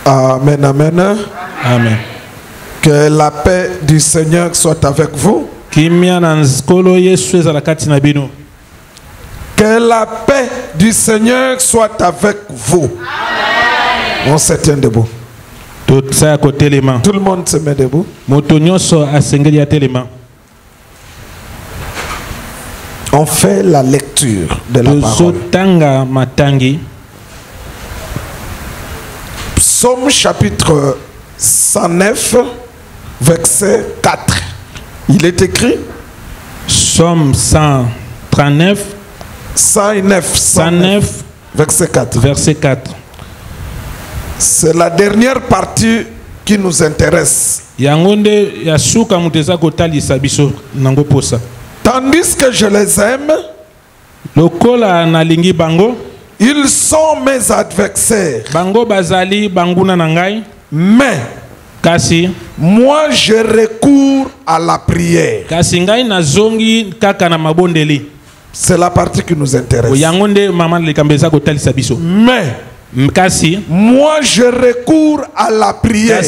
Amen, amen. Amen. Que la paix du Seigneur soit avec vous. Que la paix du Seigneur soit avec vous. On se tient debout. Tout le monde se met debout. On fait la lecture de la parole. Psaume chapitre 109, verset 4. Il est écrit. Psaume 139, 109, verset 4. Verset 4. C'est la dernière partie qui nous intéresse. Tandis que je les aime, ils sont mes adversaires. Mais moi je recours à la prière. C'est la partie qui nous intéresse. Mais moi je recours à la prière.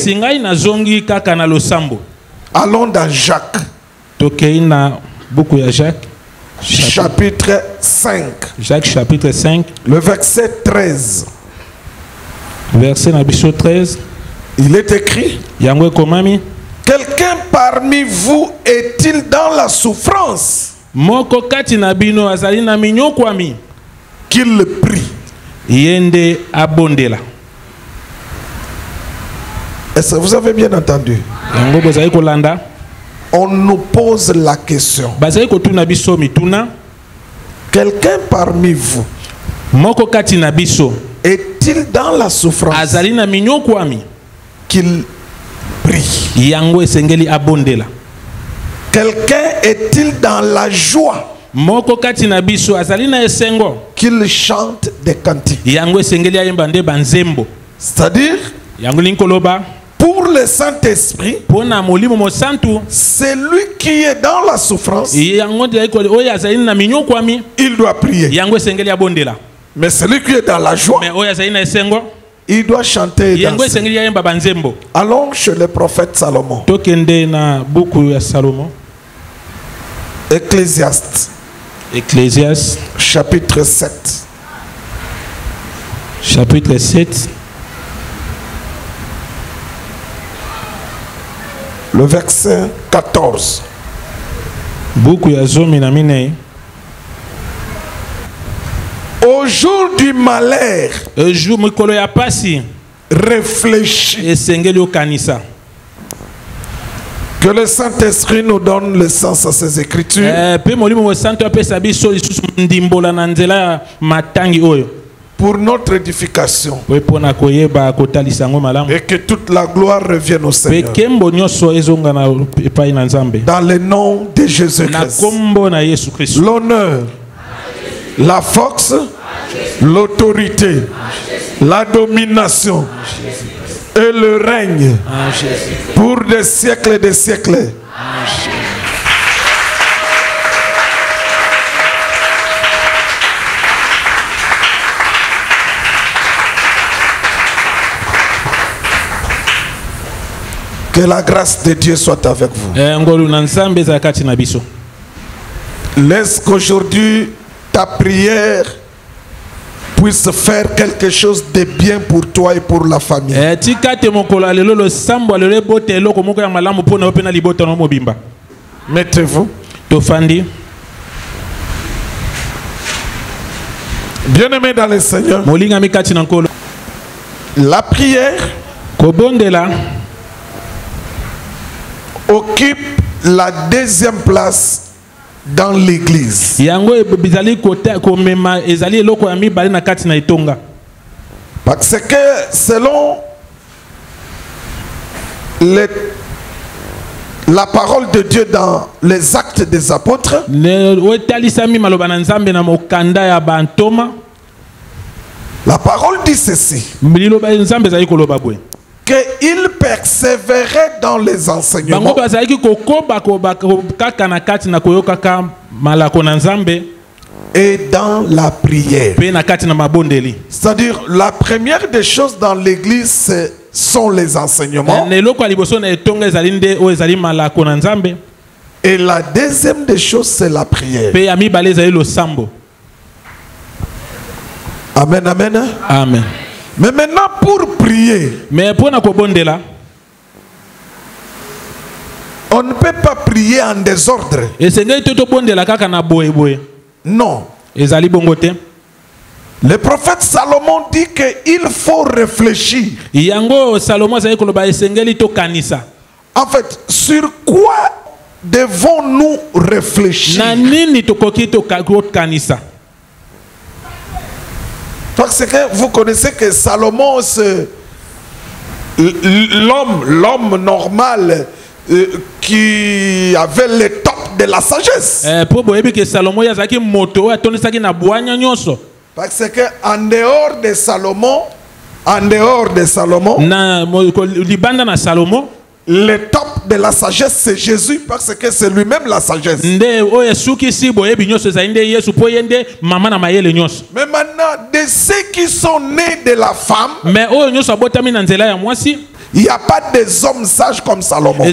Allons dans Jacques. Chapitre 5. Jacques chapitre 5. Le verset 13. Verset 13. Il est écrit. Quelqu'un parmi vous est-il dans la souffrance? Qu'il prie. Est-ce que vous avez bien entendu? On nous pose la question. Quelqu'un parmi vous est-il dans la souffrance? Qu'il prie. Quelqu'un est-il dans la joie? Qu'il chante des cantiques. C'est-à-dire, pour le Saint-Esprit, c'est lui qui est dans la souffrance. Il doit prier. Mais celui qui est dans la joie, il doit chanter et danser. Allons chez le prophète Salomon. Ecclésiaste. Chapitre 7. Chapitre 7. Le verset 14. Au jour du malheur, réfléchis. Que le Saint-Esprit nous donne le sens à ces écritures. Pour notre édification. Et que toute la gloire revienne au Seigneur. Dans le nom de Jésus-Christ. L'honneur, la force, l'autorité, la domination et le règne pour des siècles et des siècles. Que la grâce de Dieu soit avec vous. Laisse qu'aujourd'hui ta prière puisse faire quelque chose de bien pour toi et pour la famille. Mettez-vous. Bien-aimés dans le Seigneur, la prière occupe la deuxième place dans l'église. Parce que selon la parole de Dieu dans les Actes des Apôtres, la parole dit ceci: qu'il persévérait dans les enseignements et dans la prière. C'est-à-dire, la première des choses dans l'église sont les enseignements. Et la deuxième des choses, c'est la prière. Amen, amen. Amen. Mais maintenant, pour prier, on ne peut pas prier en désordre. Non. Le prophète Salomon dit qu'il faut réfléchir. En fait, sur quoi devons-nous réfléchir? Parce que vous connaissez que Salomon, l'homme normal qui avait le top de la sagesse. Parce que en dehors de Salomon, le top de la sagesse, c'est Jésus, parce que c'est lui-même la sagesse. Mais maintenant, de ceux qui sont nés de la femme, il n'y a pas des hommes sages comme Salomon.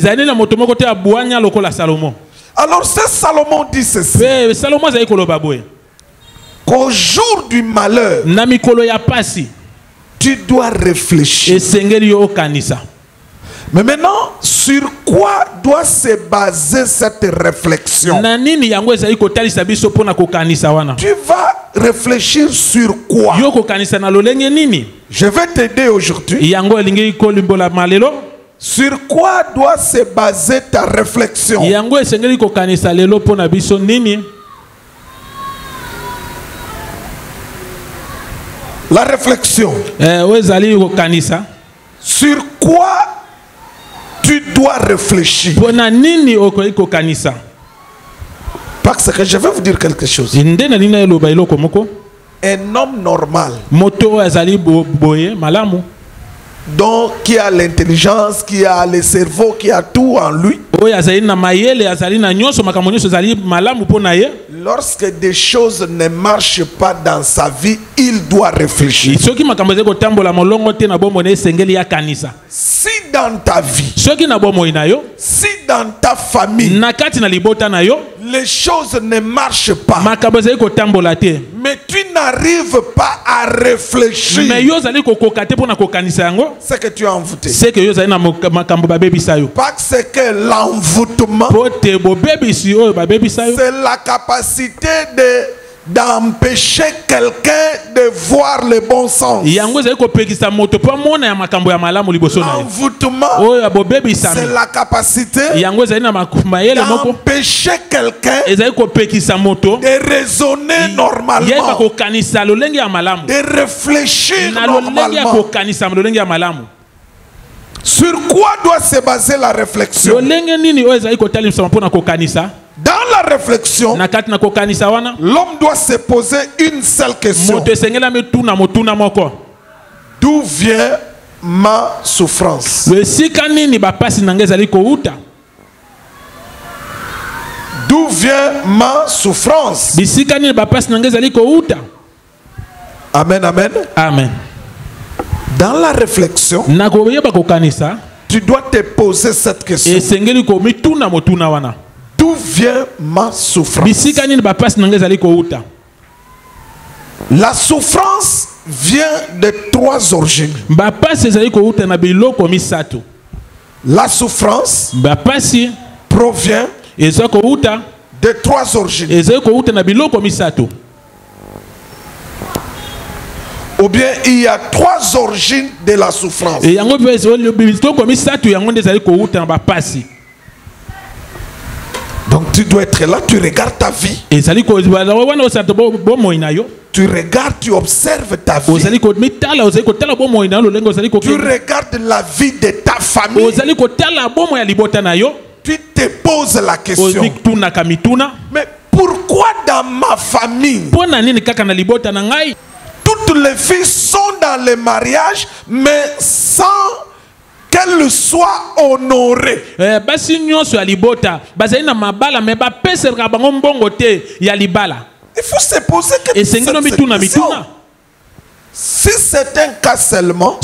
Alors, ce Salomon dit ceci: qu'au jour du malheur, tu dois réfléchir. Mais maintenant, sur quoi doit se baser cette réflexion? Tu vas réfléchir sur quoi? Je vais t'aider aujourd'hui. Sur quoi doit se baser ta réflexion? La réflexion. Sur quoi tu dois réfléchir? Parce que je vais vous dire quelque chose. Un homme normal, donc qui a l'intelligence, qui a le cerveau, qui a tout en lui, lorsque des choses ne marchent pas dans sa vie, il doit réfléchir. Si dans ta vie, si dans ta famille, les choses ne marchent pas, mais tu n'arrives pas à réfléchir, c'est que tu es envoûté. Parce que l'envoûtement, c'est la capacité d'empêcher quelqu'un de voir le bon sens. L'envoûtement, c'est la capacité d'empêcher quelqu'un de raisonner normalement, de réfléchir normalement. Sur quoi doit se baser la réflexion? Dans la réflexion, l'homme doit se poser une seule question: d'où vient ma souffrance? D'où vient ma souffrance? Amen, amen. Amen. Dans la réflexion, tu dois te poser cette question: d'où vient ma souffrance? La souffrance vient de trois origines. La souffrance provient de trois origines. Ou bien il y a trois origines de la souffrance. Donc tu dois être là, tu regardes ta vie. Tu regardes, tu observes ta vie. Tu regardes la vie de ta famille. Tu te poses la question: mais pourquoi dans ma famille toutes les filles sont dans le mariage, mais sans qu'elles soient honorées? Il faut se poser cette question. Si c'est un cas seulement,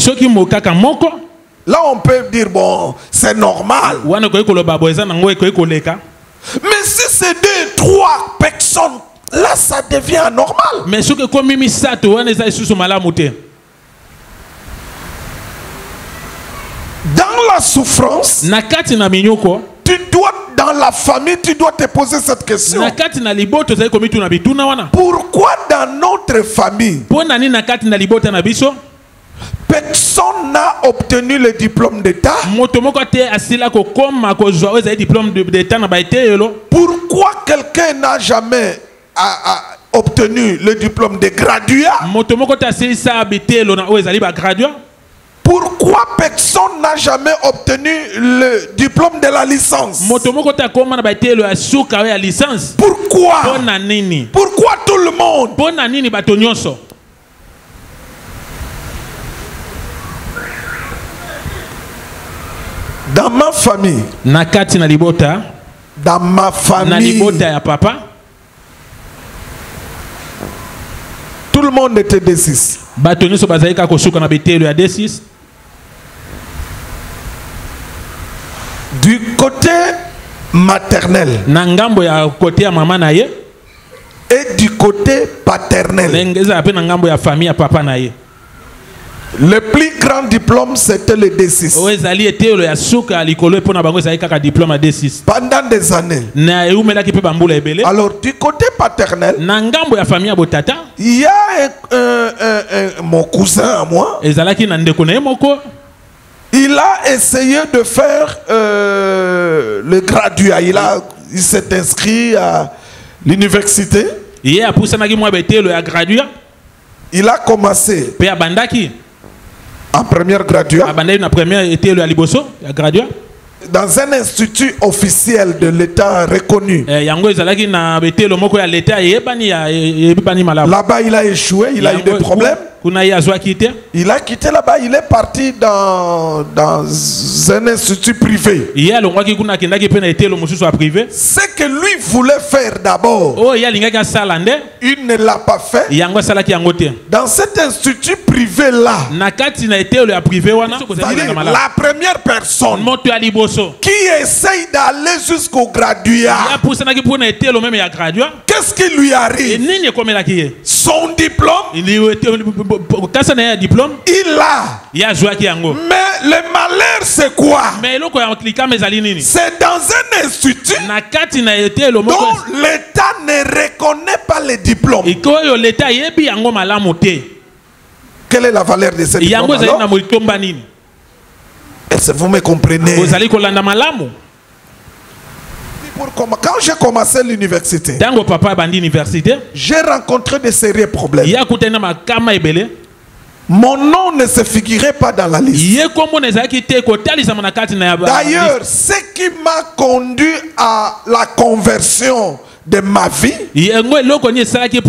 là on peut dire bon, c'est normal. Mais si c'est 2, 3 personnes, là ça devient anormal. Mais ce que comme misato wana eza isusu malamu te. Dans la souffrance, nakati na minyoko, tu dois, dans la famille, tu dois te poser cette question. Nakati na liboto zali komitu na bituna wana. Pourquoi dans notre famille, pona ni nakati na libota na biso, personne n'a obtenu le diplôme d'état? Moto moko te asila ko koma ko zwa oza diplôme d'état na baite yelo. Pourquoi quelqu'un n'a jamais obtenu le diplôme de graduat? Moto moko te asila bite yelo na oza li ba graduat. Pourquoi personne n'a jamais obtenu le diplôme de la licence? Pourquoi? Pourquoi tout le monde? Dans ma famille, dans ma famille, tout le monde était D6. Du côté maternel et du côté paternel, le plus grand diplôme c'était le D6. Pendant des années. Alors du côté paternel, il y a mon cousin à moi. Il a essayé de faire le graduat. Il s'est inscrit à l'université. Il a commencé en première graduat dans un institut officiel de l'État reconnu. Là-bas, il a échoué, il a eu des problèmes. Il a quitté là-bas, il est parti dans un institut privé. Ce que lui voulait faire d'abord, il ne l'a pas fait. Dans cet institut privé-là, la première personne qui essaye d'aller jusqu'au graduat, qu'est-ce qui lui arrive? Son diplôme, il l'a. Mais le malheur c'est quoi? C'est dans un institut dont l'État ne reconnaît pas les diplômes. Quelle est la valeur de ce diplôme alors? Est-ce que vous me comprenez? Quand j'ai commencé l'université, j'ai rencontré de sérieux problèmes. Mon nom ne se figurait pas dans la liste. D'ailleurs, ce qui m'a conduit à la conversion de ma vie, ce qui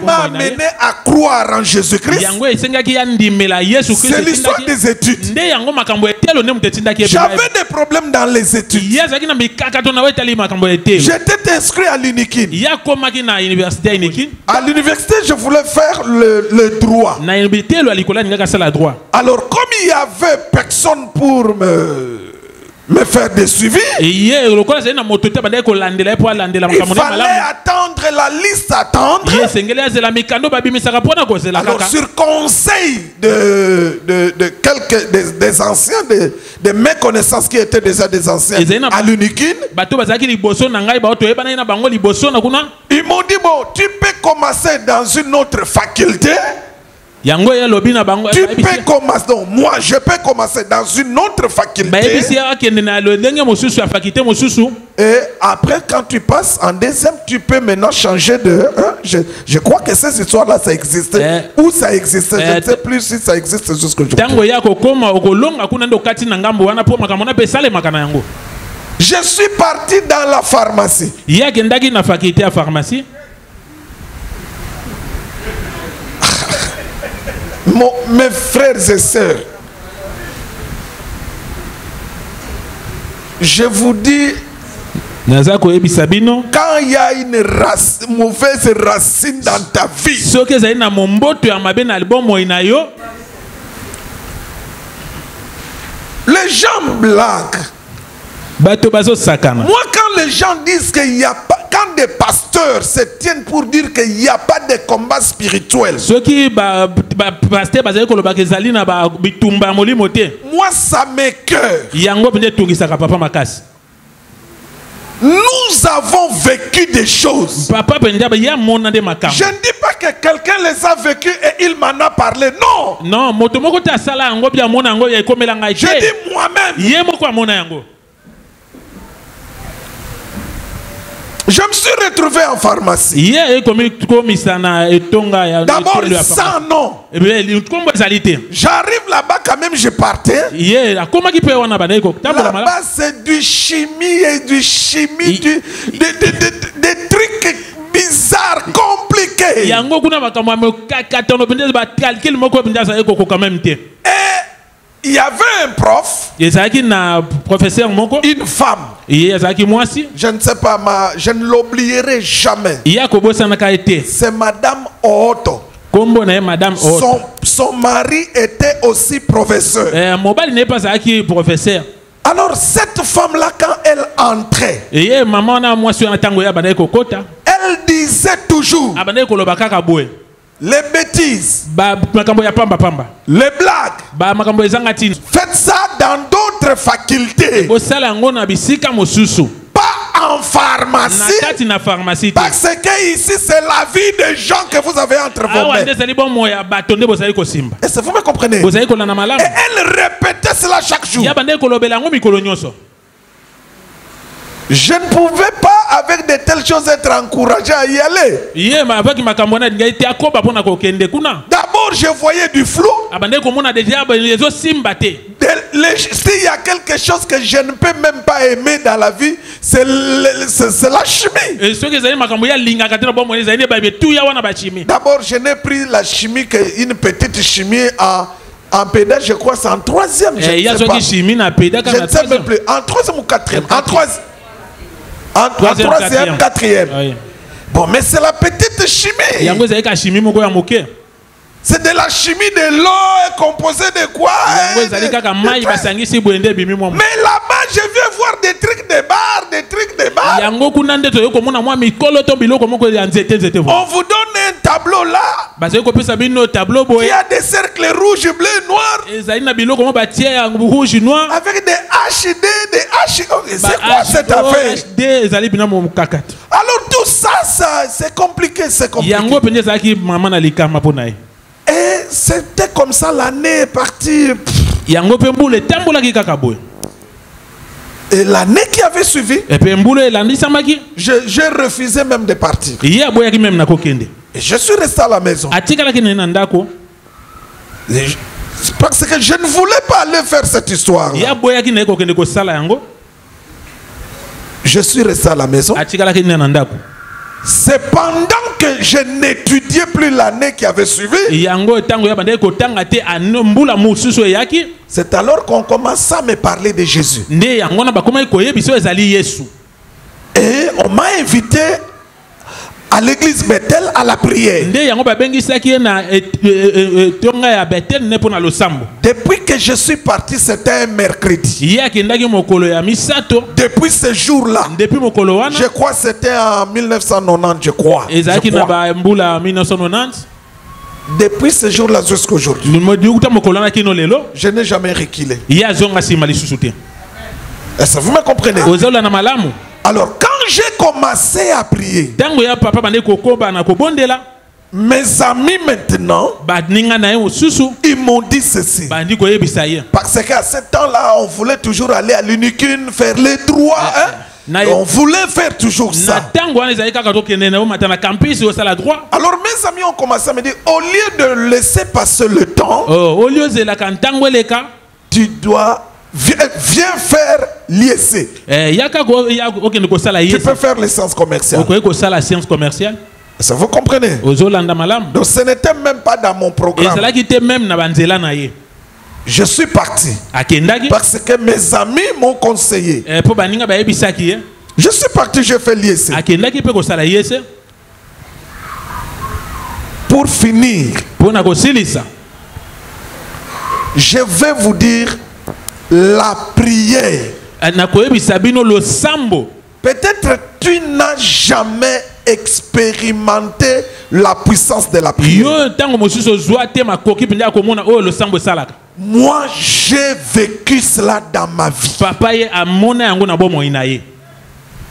m'a amené à croire en Jésus-Christ, c'est l'histoire des études. J'avais des problèmes dans les études. J'étais inscrit à l'UNIKIN. À l'université, je voulais faire le droit. Alors, comme il n'y avait personne pour me faire des suivis, il fallait attendre la liste, attendre. Alors sur conseil de quelques des anciens, de mes connaissances qui étaient déjà des anciens à l'UNIKIN, ils m'ont dit bon, tu peux commencer dans une autre faculté. Tu peux commencer, donc moi je peux commencer dans une autre faculté. Et après quand tu passes en deuxième, tu peux maintenant changer de... Je crois que ces histoires-là ça existait. Où ça existait, je ne sais plus si ça existe jusqu'aujourd'hui. Je suis parti dans la pharmacie. Mes frères et sœurs, je vous dis Quand il y a une mauvaise racine dans ta vie, les gens blaguent. Moi, quand les gens disent qu'il n'y a pas, quand des pasteurs se tiennent pour dire qu'il n'y a pas de combat spirituel, moi, ça m'écoeure. Nous avons vécu des choses. Je ne dis pas que quelqu'un les a vécues et il m'en a parlé. Non. Je dis moi-même. Je me suis retrouvé en pharmacie. D'abord sans nom. J'arrive là-bas quand même, je partais. Là-bas c'est du chimie et du chimie, des trucs bizarres, compliqués. Et il y avait un prof, une femme. Je ne sais pas, je ne l'oublierai jamais. C'est Madame Ooto. Son mari était aussi professeur. Alors cette femme-là, quand elle entrait, elle disait toujours les bêtises, les blagues. Faites ça dans d'autres facultés, pas en pharmacie, parce que ici c'est la vie des gens que vous avez entre vos mains. Est-ce que vous me comprenez? Et elle répétait cela chaque jour. Je ne pouvais pas, avec de telles choses, être encouragé à y aller. D'abord, je voyais du flou. S'il y a quelque chose que je ne peux même pas aimer dans la vie, c'est la chimie. D'abord, je n'ai pris la chimie qu'une petite chimie en pédage, je crois, c'est en troisième. Je ne sais même plus. En troisième ou quatrième. En troisième, quatrième. Bon, mais c'est la petite chimie. C'est de la chimie de l'eau composée de quoi? Mais là-bas, je viens voir des trucs de bar, On vous donne un tableau là qui a des cercles rouges, bleus, noirs, avec des HD, des H. C'est quoi cette affaire? Alors tout ça, c'est compliqué, Et c'était comme ça, l'année est partie. Et l'année qui avait suivi, j'ai refusé même de partir. Et je suis resté à la maison. Parce que je ne voulais pas aller faire cette histoire. Je suis resté à la maison. C'est pendant que je n'étudiais plus l'année qui avait suivi. C'est alors qu'on commence à me parler de Jésus. Et on m'a invité à l'église Bethel à la prière. Depuis que je suis parti, c'était un mercredi. Depuis ce jour-là, je crois que c'était en 1990, je crois. Depuis ce jour-là jusqu'à aujourd'hui, je n'ai jamais reculé. Est-ce que vous me comprenez? Alors quand j'ai commencé à prier, mes amis maintenant, ils m'ont dit ceci. Parce qu'à ce temps-là, on voulait toujours aller à l'unicune, faire les droits. On voulait faire toujours ça. Alors mes amis ont commencé à me dire, au lieu de laisser passer le temps, tu dois... Viens faire l'IEC. Tu peux faire licence commerciale. Ça vous comprenez? Donc ce n'était même pas dans mon programme. Je suis parti parce que mes amis m'ont conseillé. Je suis parti, j'ai fait l'IEC. Pour finir, je vais vous dire la prière. Peut-être tu n'as jamais expérimenté la puissance de la prière. Moi, j'ai vécu cela dans ma vie.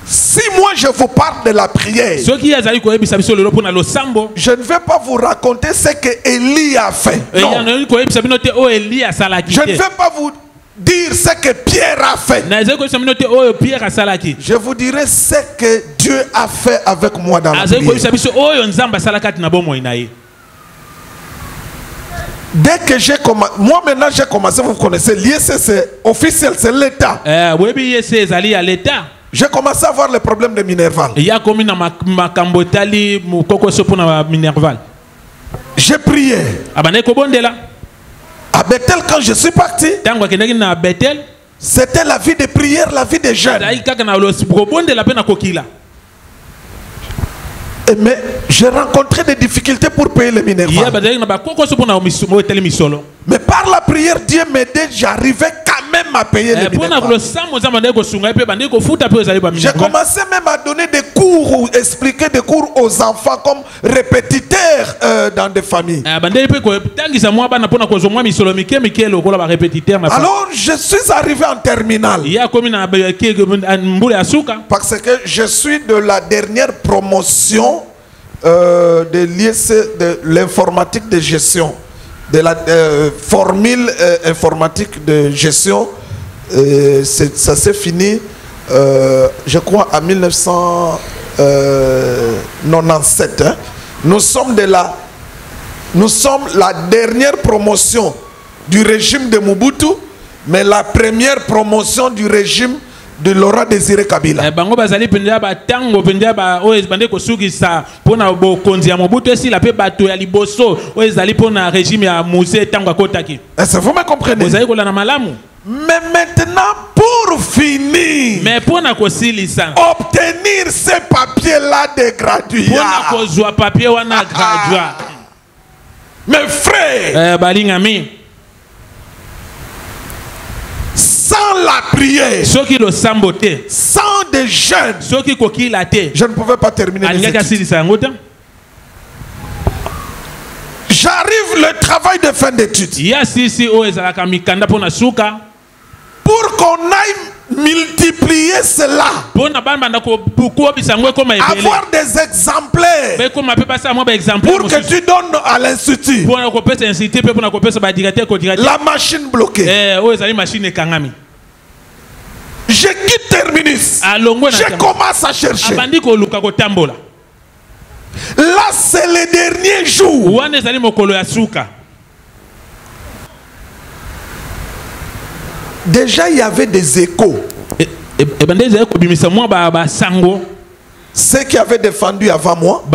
Si moi je vous parle de la prière, je ne vais pas vous raconter ce que Élie a fait. Non. Je ne vais pas vous dire ce que Pierre a fait. Je vous dirai ce que Dieu a fait avec moi dans la prière. Dès que j'ai commencé, moi maintenant j'ai commencé, vous connaissez, l'IEC c'est officiel, c'est l'État. J'ai commencé à avoir les problèmes de Minerval. J'ai prié. À Bethel, quand je suis parti, c'était la vie de prière, la vie de jeûne. Mais j'ai rencontré des difficultés pour payer les Minerval. Mais par la prière, Dieu m'aidait, j'arrivais quand même à payer les Minerval. J'ai commencé même à donner des cours ou expliquer des cours aux enfants comme répétiteurs dans des familles. Alors je suis arrivé en terminale. Parce que je suis de la dernière promotion de l'IEC, de l'informatique de gestion, de la formule informatique de gestion. Ça s'est fini, je crois, en 1997. Hein. Nous sommes la dernière promotion du régime de Mobutu, mais la première promotion du régime de Laurent Désiré Kabila. Est-ce que vous me comprenez? Mais maintenant, pour finir, obtenir ces papiers-là de graduat, mes frères, sans la prière, sans des jeunes, je ne pouvais pas terminer mes études. J'arrive le travail de fin d'études. Pour qu'on aille multiplier cela, avoir des exemplaires pour que tu donnes à l'institut, la machine bloquée. Je quitte Terminus, je commence à chercher. Là c'est le dernier jour. Déjà il y avait des échos. Ceux qui avaient défendu avant moi,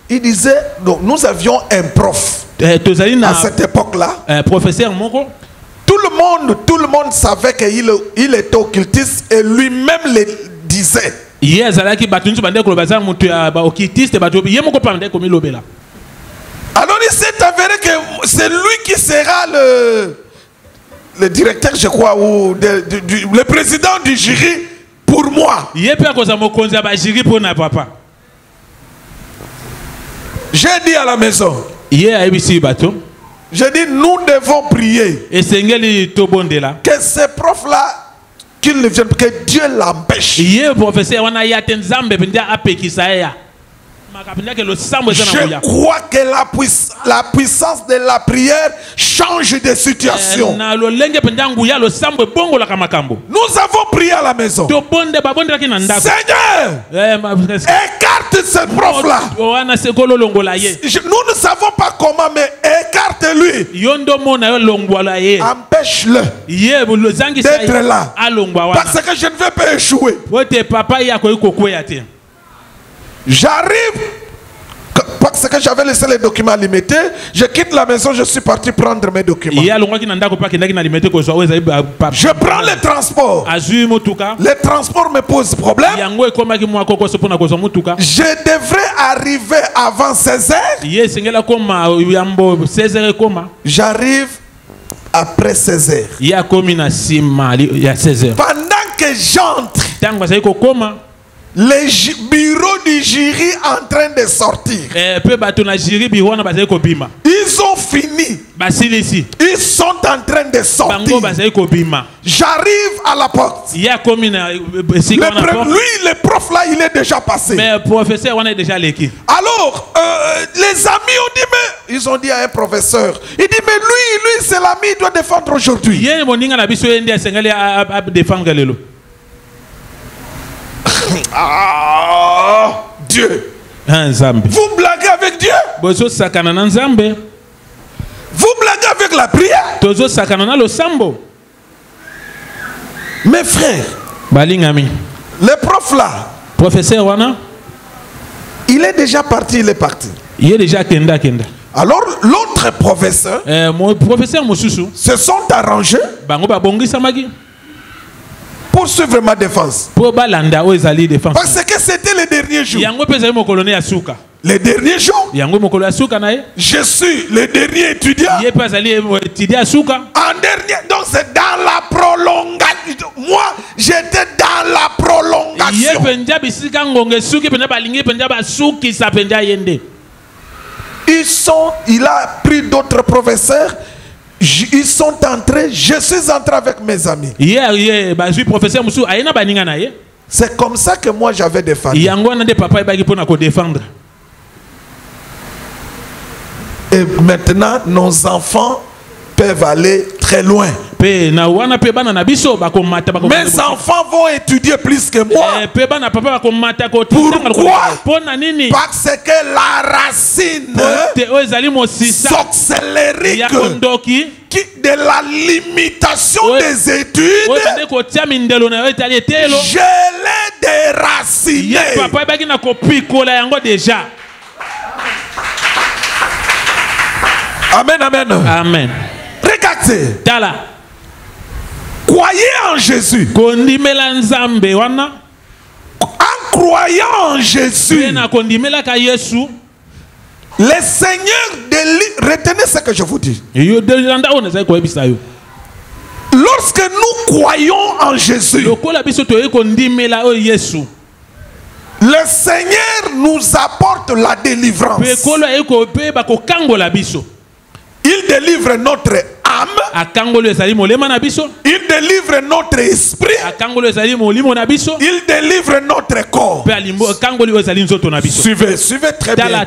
ils disaient, donc nous avions un prof à cette époque-là. Tout le monde savait qu'il était occultiste et lui-même le disait. Alors il s'est avéré que c'est lui qui sera le directeur, je crois, ou le président du jury pour moi. J'ai dit à la maison, j'ai dit nous devons prier que ces profs-là, qu'ils ne viennent, que Dieu l'empêche. Je crois que la puissance de la prière change de situation. Nous avons prié à la maison. Seigneur, écarte ce prof-là. Nous ne savons pas comment, mais écarte-lui. Empêche-le d'être là. Parce que je ne veux pas échouer. J'arrive parce que j'avais laissé les documents limités, je quitte la maison, je suis parti prendre mes documents. Je prends les transports. Les transports me posent problème. Je devrais arriver avant 16h. J'arrive après 16h. Pendant que j'entre, les bureaux du jury en train de sortir. Ils ont fini. Ils sont en train de sortir. J'arrive à la porte. Lui, le prof là, il est déjà passé. Alors, les amis ont dit, mais ils ont dit à un professeur, il dit, mais lui c'est l'ami, il doit défendre aujourd'hui. Ah, Dieu. Vous blaguez avec Dieu. Vous blaguez avec la prière. Mes frères, le prof là, professeur wana, il est déjà parti, il est parti. Il est déjà kenda. Alors l'autre professeur, mon professeur Mosusu, se sont arrangés pour suivre ma défense. Parce que c'était le dernier jour. Les derniers jours, je suis le dernier étudiant. En dernier, donc c'est dans la prolongation. Moi, j'étais dans la prolongation. Il a pris d'autres professeurs. Ils sont entrés, je suis entré avec mes amis. C'est comme ça que moi j'avais défendu. Et maintenant, nos enfants peuvent aller très loin. Mes enfants vont étudier plus que moi. Pourquoi? Parce que la racine sorcellérique de la limitation des études, je l'ai déraciné. Amen, amen. Amen. Regardez. Croyez en Jésus. En croyant en Jésus, le Seigneur retenez ce que je vous dis. Lorsque nous croyons en Jésus, le Seigneur nous apporte la délivrance. Il délivre notre âme. Il délivre notre esprit. Il délivre notre corps. Suivez très bien.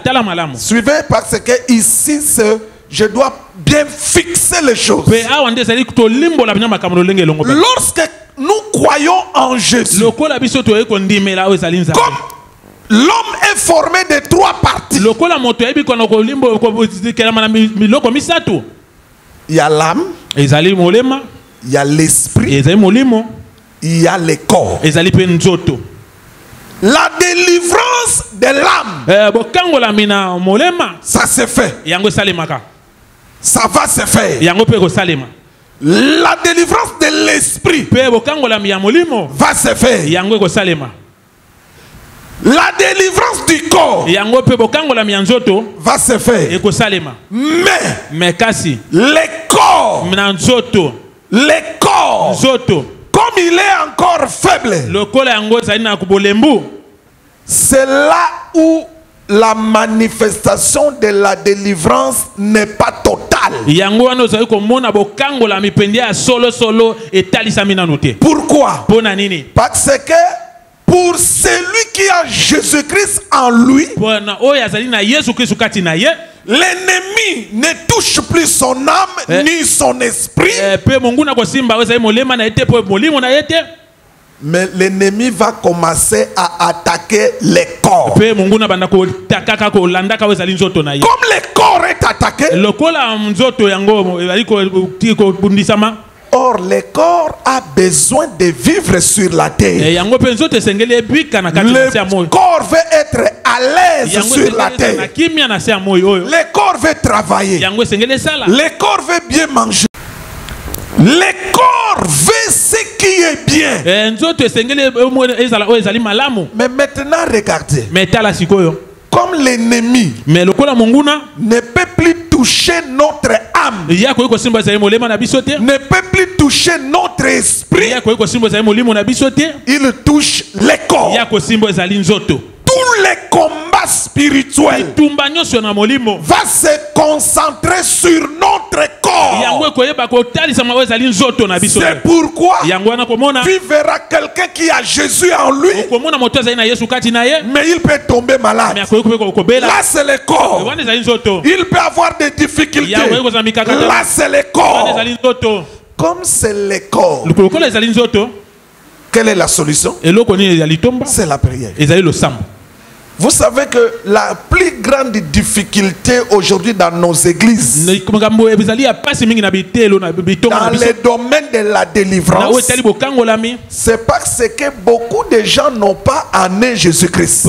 Suivez parce que ici, je dois bien fixer les choses. Lorsque nous croyons en Jésus, comme l'homme est formé de trois parties. Il y a l'âme, il y a l'esprit, il y a le corps. La délivrance de l'âme, ça se fait. Ça va se faire. La délivrance de l'esprit va se faire. La délivrance du corps va se faire. Mais le corps, comme il est encore faible, c'est là où la manifestation de la délivrance n'est pas totale. Pourquoi? Parce que pour celui qui a Jésus-Christ en lui, l'ennemi ne touche plus son âme ni son esprit. Mais l'ennemi va commencer à attaquer les corps. Comme le corps est attaqué, Or, le corps a besoin de vivre sur la terre. Le corps veut être à l'aise sur la terre. Le corps veut travailler. Le corps veut bien manger. Le corps veut ce qui est bien. Mais maintenant, regardez. Comme l'ennemi ne peut plus toucher notre âme, ne peut plus toucher notre esprit, il touche les corps. Tous les combats spirituels va se concentrer sur notre corps. C'est pourquoi tu verras quelqu'un qui a Jésus en lui, mais il peut tomber malade. Là c'est le corps. Il peut avoir des difficultés. Là c'est le corps. Comme c'est le corps, quelle est la solution? C'est la prière. Vous savez que la plus grande difficulté aujourd'hui dans nos églises, dans le domaine de la délivrance, c'est parce que beaucoup de gens n'ont pas amené Jésus-Christ.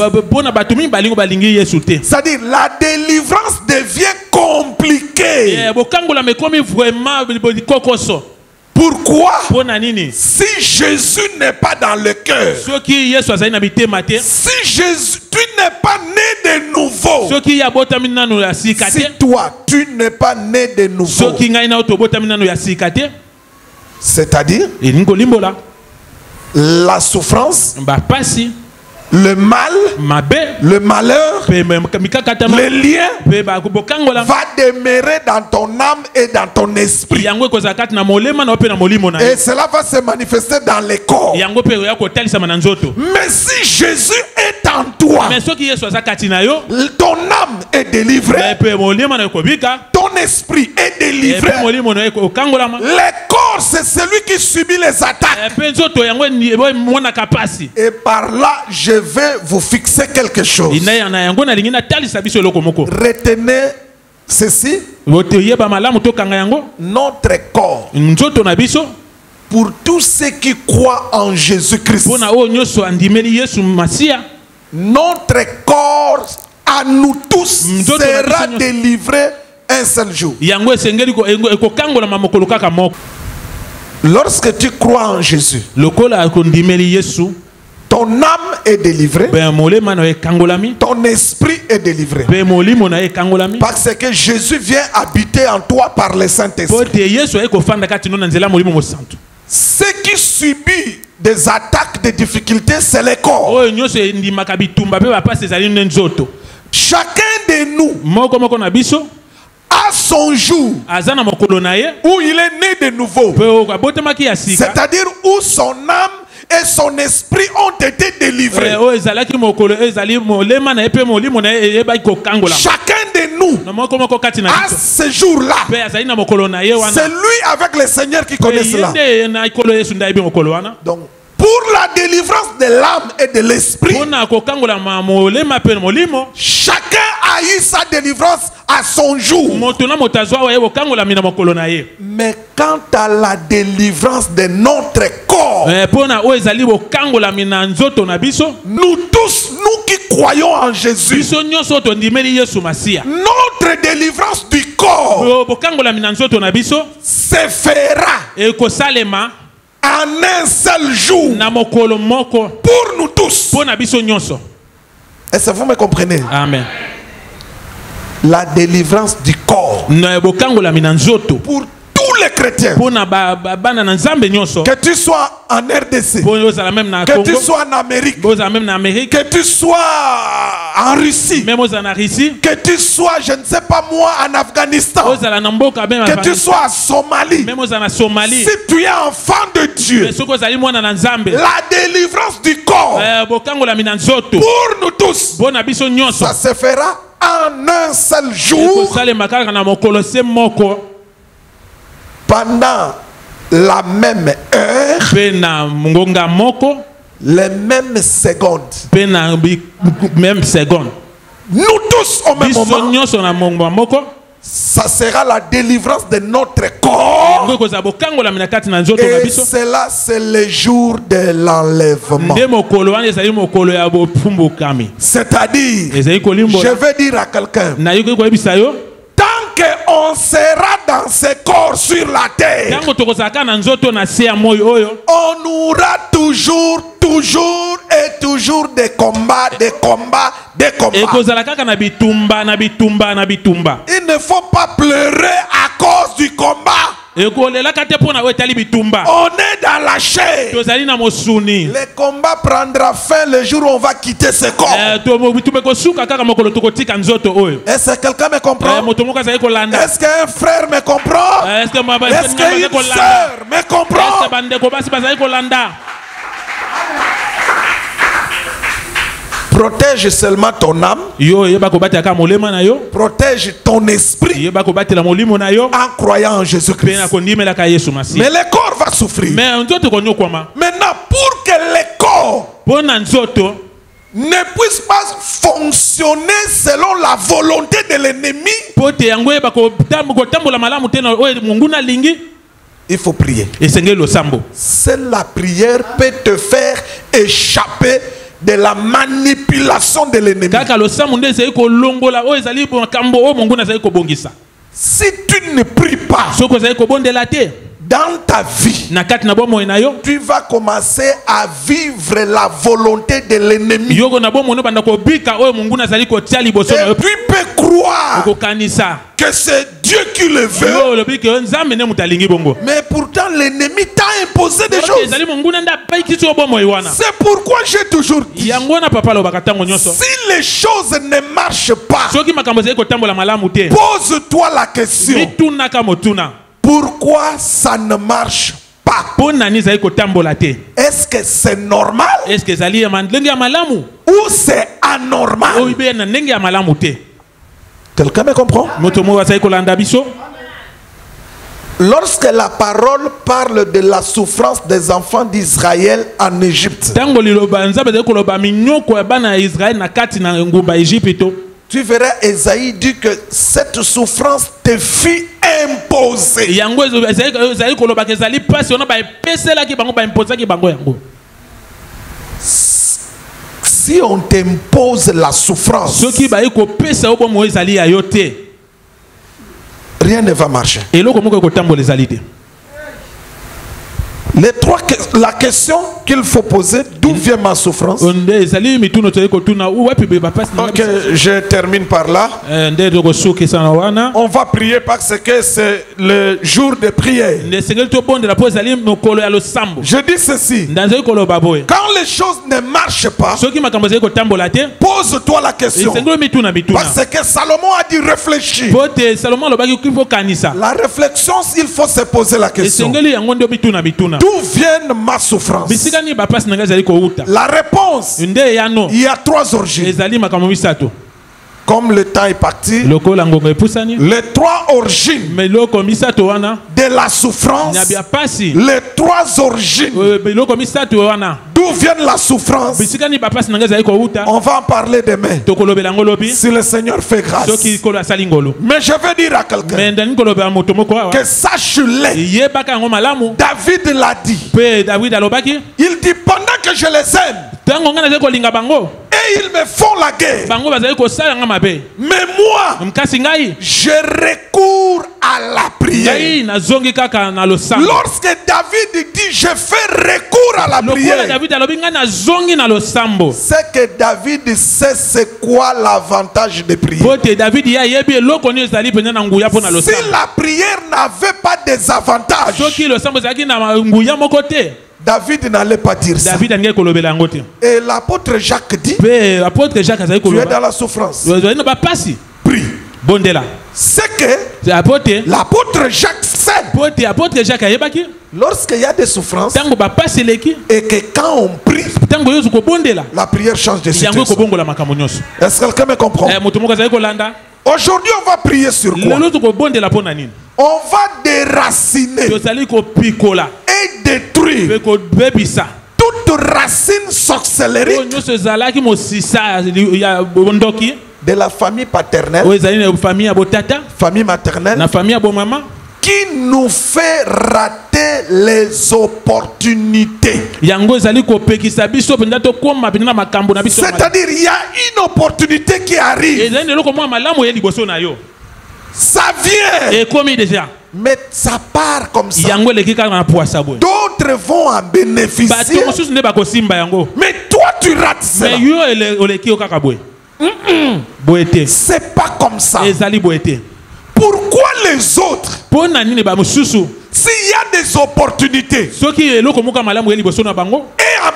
C'est-à-dire la délivrance devient compliquée. Pourquoi? Si Jésus n'est pas dans le cœur, si Jésus, tu n'es pas né de nouveau, si toi tu n'es pas né de nouveau, c'est-à-dire la souffrance, le mal, le malheur, le lien va demeurer dans ton âme et dans ton esprit. Et cela va se manifester dans les corps. Mais si Jésus est en toi, ton âme est délivrée, ton esprit est délivré. Le corps, c'est celui qui subit les attaques. Et par là, je vais vous fixer quelque chose. Retenez ceci. Notre corps, pour tous ceux qui croient en Jésus-Christ, notre corps à nous tous sera délivré un seul jour. Lorsque tu crois en Jésus, ton âme est délivrée, ton esprit est délivré, parce que Jésus vient habiter en toi par le Saint-Esprit. Ce qui subit des attaques, des difficultés, c'est le corps. Chacun de nous a son jour où il est né de nouveau, c'est-à-dire où son âme et son esprit ont été délivrés. Chacun de nous à ce jour-là, c'est lui avec le Seigneur qui connaît cela. Donc pour la délivrance de l'âme et de l'esprit, chacun a eu sa délivrance à son jour. Mais quant à la délivrance de notre corps, nous tous, nous qui croyons en Jésus, notre délivrance du corps se fera en un seul jour pour nous tous. Est-ce que vous me comprenez? Amen. La délivrance du corps pour tous les chrétiens, que tu sois en RDC, que tu sois en Amérique, que tu sois en Russie, que tu sois, je ne sais pas moi, en Afghanistan, que tu sois en Somalie, si tu es enfant de Dieu, la délivrance du corps pour nous tous, ça se fera en un seul jour, pendant la même heure, les mêmes secondes, nous tous au même moment, ça sera la délivrance de notre corps Et cela, c'est le jour de l'enlèvement. C'est-à-dire, je vais dire à quelqu'un, tant qu'on sera dans ce corps sur la terre, on aura toujours des combats. Il ne faut pas pleurer à cause du combat. On est dans la chair. Le combat prendra fin le jour où on va quitter ce corps. Est-ce que quelqu'un me comprend? Est-ce qu'un frère me comprend? Est-ce qu'une sœur me comprend? Protège seulement ton âme. Protège ton esprit en croyant en Jésus-Christ. Mais le corps va souffrir. Maintenant, pour que le corps ne puisse pas fonctionner selon la volonté de l'ennemi, il faut prier. Seule la prière peut te faire échapper de la manipulation de l'ennemi. Si tu ne pries pas dans ta vie, tu vas commencer à vivre la volonté de l'ennemi. Et tu peux croire que c'est Dieu qui le veut. Mais pourtant l'ennemi t'a imposé des choses. C'est pourquoi j'ai toujours dit, si les choses ne marchent pas, pose-toi la question, pourquoi ça ne marche pas? Est-ce que c'est normal ou c'est anormal? Quelqu'un me comprend? Lorsque la parole parle de la souffrance des enfants d'Israël en Égypte, tu verras Esaïe dit que cette souffrance te fut imposée. Si on t'impose la souffrance, rien ne va marcher. La question qu'il faut poser, d'où vient ma souffrance? Ok, je termine par là. On va prier parce que c'est le jour de prière. Je dis ceci, quand les choses ne marchent pas, pose-toi la question. Parce que Salomon a dit réfléchir. La réflexion, il faut se poser la question, d'où vient ma souffrance? La réponse, il y a 3 origines. Comme le temps est parti, les 3 origines de la souffrance, les 3 origines d'où vient la souffrance, on va en parler demain si le Seigneur fait grâce. Mais je veux dire à quelqu'un que sache-le, David l'a dit. Il dit pendant que je les aime et ils me font la guerre, mais moi je recours à la prière. Lorsque David dit je fais recours à la prière, c'est que David sait c'est quoi l'avantage de prier. Si la prière n'avait pas des avantages, David n'allait pas dire ça. Et l'apôtre Jacques dit, tu es dans la souffrance, prie. C'est que l'apôtre Jacques sait, lorsqu'il y a des souffrances et que quand on prie, la prière change de situation. Est-ce que quelqu'un me comprend? Aujourd'hui on va prier sur quoi? On va déraciner et détruire toute racine sorcellerie de la famille paternelle, famille maternelle, qui nous fait rater les opportunités. C'est-à-dire, il y a une opportunité qui arrive. Ça vient. Mais ça part comme ça. D'autres vont en bénéficier. Mais toi, tu rates cela. C'est pas comme ça. Pourquoi les autres? S'il y a des opportunités et en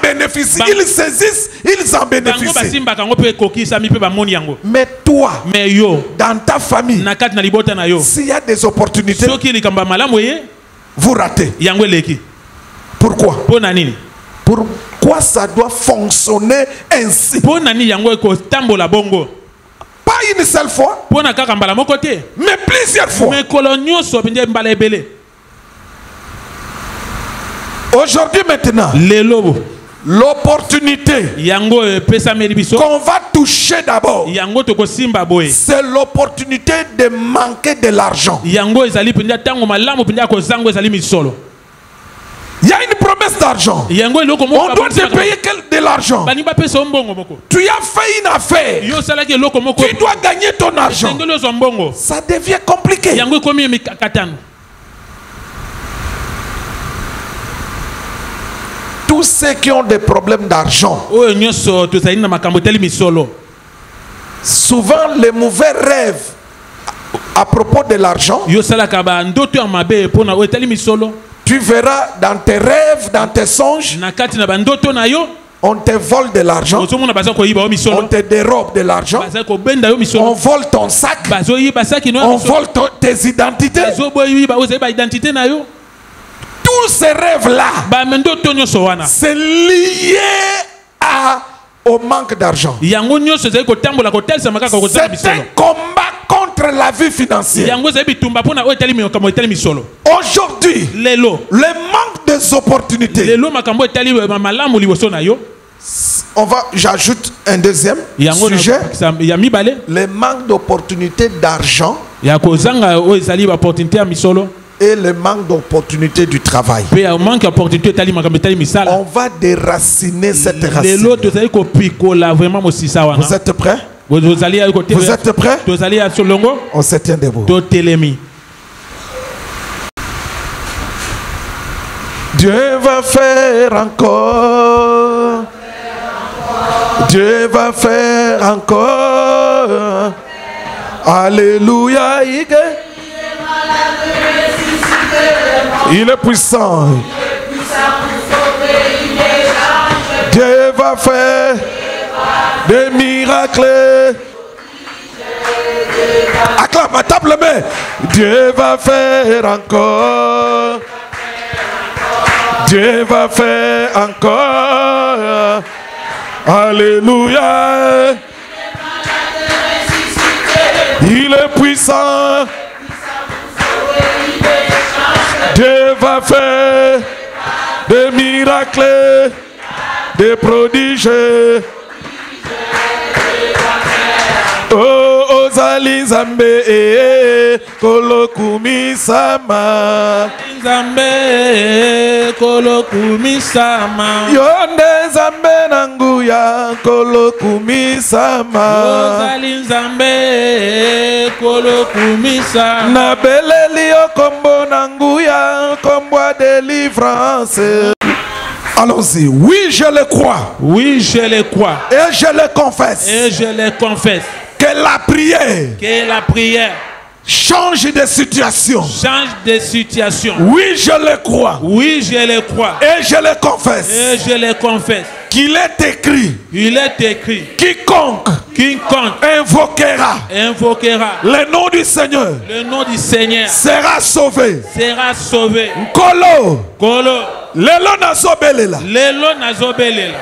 bénéficient, ils saisissent, ils en bénéficient. Mais toi, dans ta famille, s'il y a des opportunités, vous ratez. Pourquoi? Pourquoi ça doit fonctionner ainsi? Pas une seule fois, mais plusieurs fois. Aujourd'hui maintenant, l'opportunité qu'on va toucher d'abord, c'est l'opportunité de manquer de l'argent. Il y a une promesse d'argent. On doit te payer de l'argent. Tu as fait une affaire. Tu dois gagner ton argent. Ça devient compliqué. Tous ceux qui ont des problèmes d'argent, souvent les mauvais rêves à propos de l'argent, tu verras dans tes rêves, dans tes songes, on te vole de l'argent, on te dérobe de l'argent, on vole ton sac, on vole tes identités. Tous ces rêves-là, c'est lié au manque d'argent. C'est un combat contre la vie financière. Aujourd'hui, le manque des opportunités. J'ajoute un deuxième sujet. Le manque d'opportunités d'argent et le manque d'opportunité du travail. On va déraciner cette racine. Vous êtes prêts? Vous êtes prêts? On se tient debout. Dieu va faire encore. Dieu va faire encore. Alléluia. Il est puissant. Dieu va faire des miracles. Acclame à table main. Dieu va faire encore. Dieu va faire encore. Alléluia. Il est puissant. Dieu va faire des miracles, des prodiges. Oh, Ozali Nzambe, kolokumi sama. Nzambe, kolokumi sama. Yonde Nzambe nanguya, kolokumi sama. Ozali Nzambe, kolokumi sama. Na beleli okombo nanguya, kombo délivrance. Allons-y. Oui, je le crois. Oui, je le crois. Et je le confesse. Et je le confesse. Que la prière. Que la prière. Change de situation. Change de situation. Oui, je le crois. Oui, je le crois. Et je le confesse. Et je le confesse. Qu'il est écrit. Il est écrit. Quiconque invoquera le nom du Seigneur. Le nom du Seigneur sera sauvé. Sera sauvé. Kolo. Lelo nazobelela.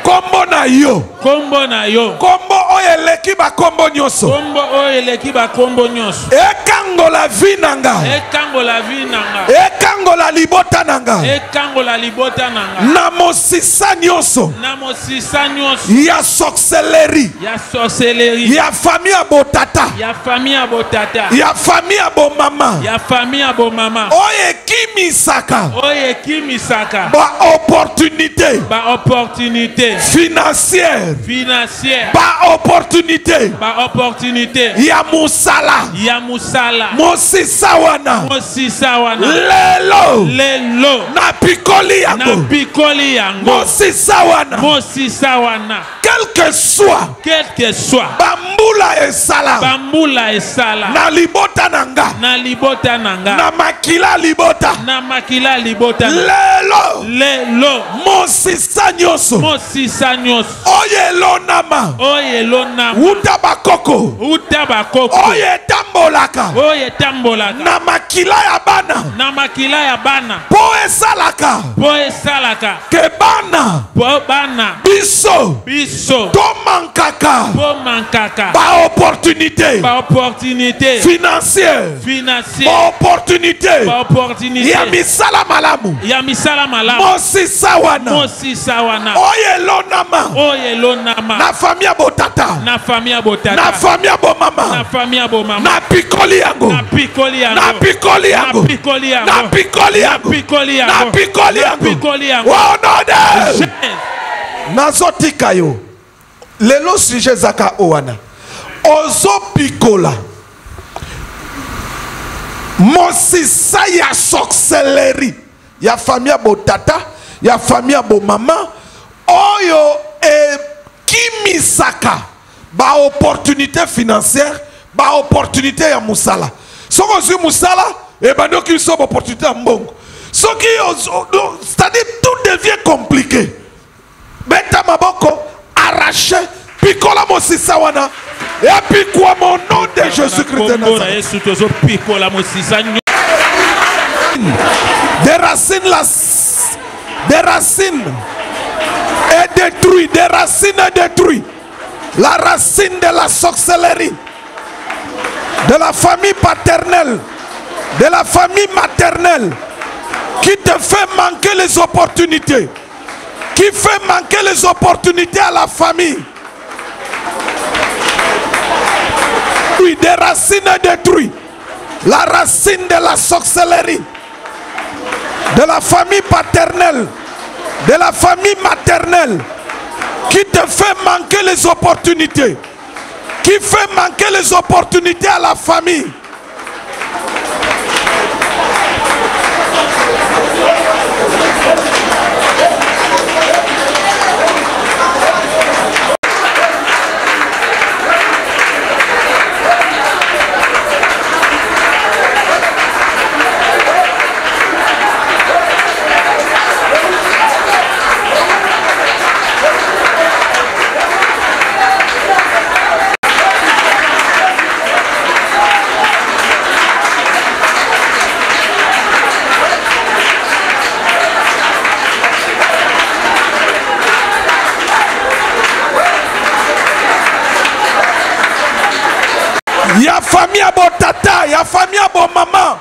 Kombo na yo. Kombo na yo. Kombo oyeleki ba kombo nyoso. Kombo oyeleki ba kombo nyoso. Ekangola vinanga. Ekangola vinanga. Ekangola libota nanga. Ekangola libota nanga. Na mosisa nyoso. Na mosisa nyoso. Ya sorcellerie. Ya sorcellerie. Ya famille abotata. Ya famille abotata. Ya famille abomama. Ya famille abomama. Oyekimisaka. Oyekimisaka. Ba opportunité. Ba opportunité. Financière. Financière. Ba opportunité. Ba opportunité. Ya musala. Ya musala. Mosisa wana. Mosisa wana. Lelo. Lelo. Na pikoli yango. Na pikoli yango. Mosisa wana. Mosisa wana. Quel que soit. Bambula esala. Bambula esala. Na libota nanga. Na libota nanga. Na makila libota. Na makila libota. Lelo. Lelo. Mosisa nyoso. Mosisa nyoso. Oyelo nama. Oyelo nama. Uta bakoko. Uta bakoko. Oye tambolaka. Oye tambolaka. Na makila ya bana. Na makila ya bana. Po esalaka. Po esalaka. Ke bana. Po bana. Biso. Biso. To mankaka. Po mankaka. Ba opportunité. Ba opportunité. Financière. Financière. Ba opportunité. Ba opportunité. Ya misala malamu. Ya misala malamu. Mosisa wana. Mosisa wana. Oyelo nama. Oyelo nama. Na famille abotata. Na famille abotata. Na famille abomama. Na famille abomama. Na pikoli yango. Na pikoli yango. Na pikoli yango. Na pikoli yango. Na pikoli yango. Na pikoli yango. Na pikoli yango. Na pikoli yango. Wonode. Nazotika yo. Lelo sujet zaka owana. Ozo pikola. Mosisa ya sorcellerie. Ya famille abotata. Ya famille abomama. Oyo kimisaka. Ba opportunité financière. Ba opportunité ya musala. Soko zi musala. Et ben donc il sont opportunité à mbongo. C'est-à-dire tout devient compliqué. Beta maboko arraché. Pikola mosisa wana. Et puis quoi mon nom de Jésus-Christ de Nazareth. Des racines est détruit. Des racines est détruit. La racine de la sorcellerie. De la famille paternelle. De la famille maternelle. Qui te fait manquer les opportunités. Qui fait manquer les opportunités à la famille. Oui, des racines détruites. La racine de la sorcellerie. De la famille paternelle. De la famille maternelle. Qui te fait manquer les opportunités. Qui fait manquer les opportunités à la famille. Ya famille à bon tata, ya famille à bon maman.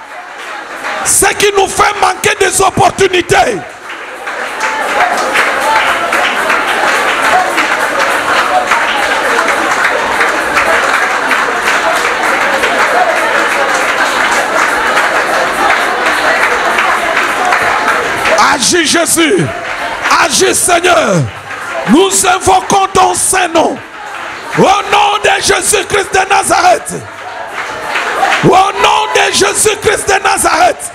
Ce qui nous fait manquer des opportunités. Agis Jésus, agis Seigneur. Nous invoquons ton Saint-Nom. Au nom de Jésus-Christ de Nazareth. Au nom de Jésus-Christ de Nazareth.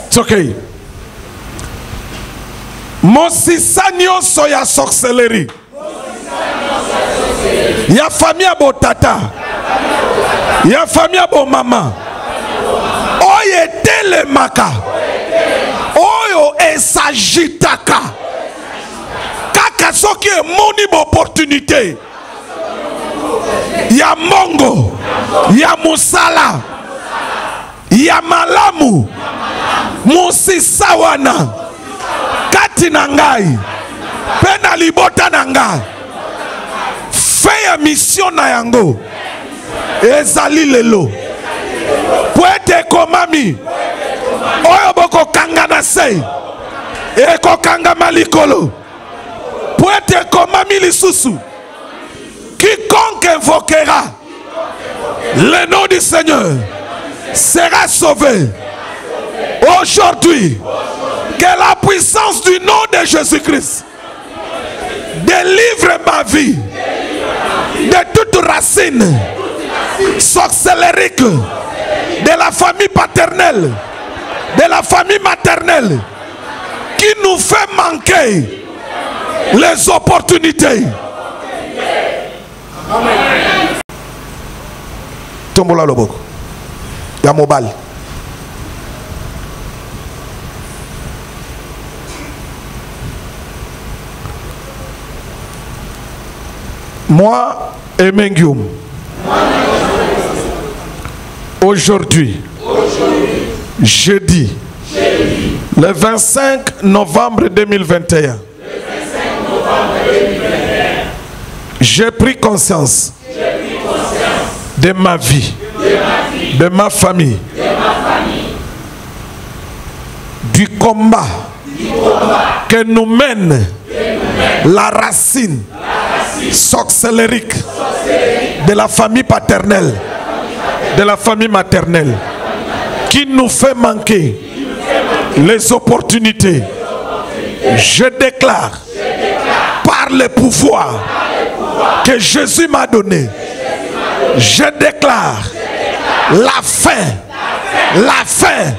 It's okay. Mosisa nyonso ya sorcellerie. Ya famille abo tata. Ya famille abo mama. etelemaka oyo esagitaka kaka soki emoni opportunité ya mongo ya musala ya malamu musisa wana kati na ngai pe na libota na ngai fe ya mission na yango ezali lelo po ete ekomami oyo bokokanga na se ekokangama likolo po ete ekomami lisusu quiconque invoquera le nom du Seigneur sera sauvé. Aujourd'hui, que la puissance du nom de Jésus-Christ délivre ma vie de toute racine sorcellérique de la famille paternelle, de la famille maternelle, qui nous fait manquer les opportunités. Tombola loboko ya mobile. Moi, Emengium, aujourd'hui, jeudi, le 25 novembre 2021, j'ai pris conscience de ma vie, de ma famille, du combat que nous mène la racine sorcellérique de la famille paternelle, de la famille maternelle, qui nous fait manquer les opportunités. Je déclare par le pouvoir que Jésus m'a donné, je déclare la fin, la fin,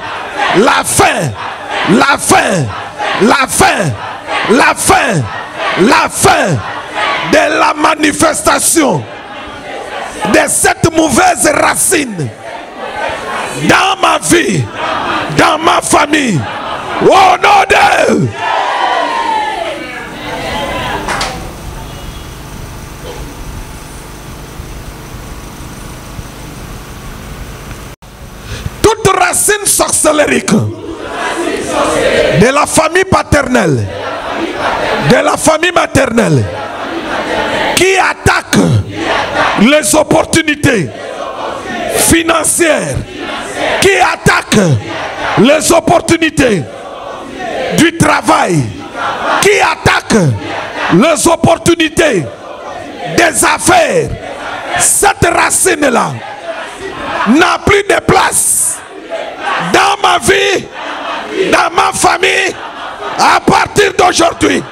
la fin, la fin, la fin, la fin, la fin de la manifestation de cette mauvaise racine dans ma vie, dans ma famille. Au nom de toute racine sorcellérique de la famille paternelle, de la famille maternelle, qui attaque les opportunités financières, qui attaque les opportunités du travail, qui attaque les opportunités des affaires. Cette racine-là n'a plus de place dans ma vie, dans ma famille, à partir d'aujourd'hui.